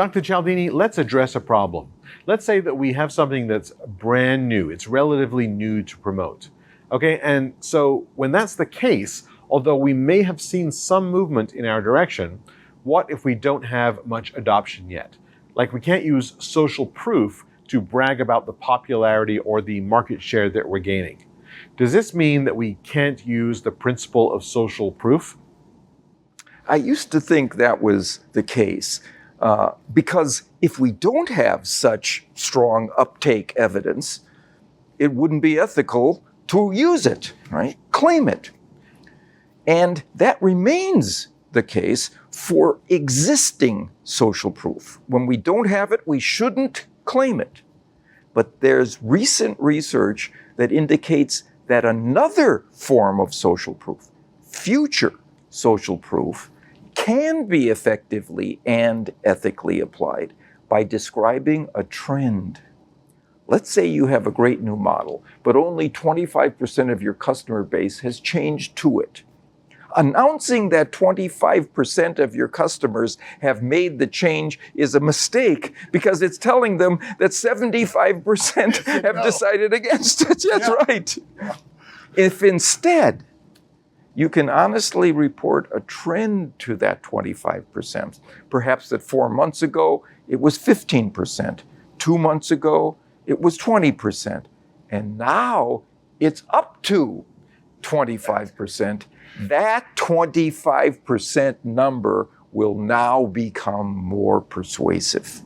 Dr. Cialdini, let's address a problem. Let's say that we have something that's brand new. It's relatively new to promote. Okay, and so when that's the case, although we may have seen some movement in our direction, what if we don't have much adoption yet? Like, we can't use social proof to brag about the popularity or the market share that we're gaining. Does this mean that we can't use the principle of social proof? I used to think that was the case because if we don't have such strong uptake evidence, it wouldn't be ethical to use it, right? Claim it. And that remains the case for existing social proof. When we don't have it, we shouldn't claim it. But there's recent research that indicates that another form of social proof, future social proof, can be effectively and ethically applied by describing a trend. Let's say you have a great new model, but only 25% of your customer base has changed to it. Announcing that 25% of your customers have made the change is a mistake because it's telling them that 75% have decided against it. That's right. If instead you can honestly report a trend to that 25%, perhaps that 4 months ago it was 15%, 2 months ago it was 20%, and now it's up to 25%. That 25% number will now become more persuasive.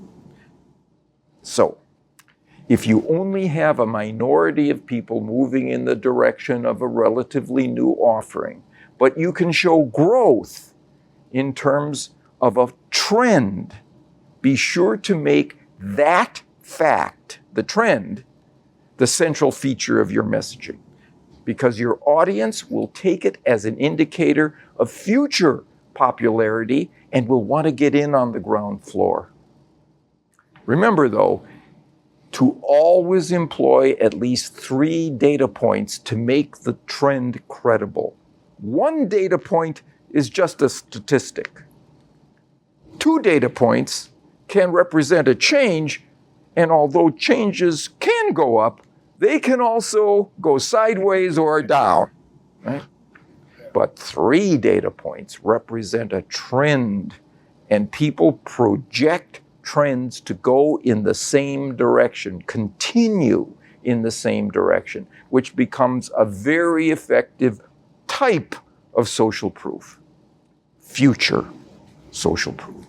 So, if you only have a minority of people moving in the direction of a relatively new offering, but you can show growth in terms of a trend, be sure to make that fact, the trend, the central feature of your messaging, because your audience will take it as an indicator of future popularity and will want to get in on the ground floor. Remember, though, to always employ at least 3 data points to make the trend credible. 1 data point is just a statistic. 2 data points can represent a change, and although changes can go up, they can also go sideways or down, right? But 3 data points represent a trend, and people project trends to go in the same direction, continue in the same direction, which becomes a very effective type of social proof, future social proof.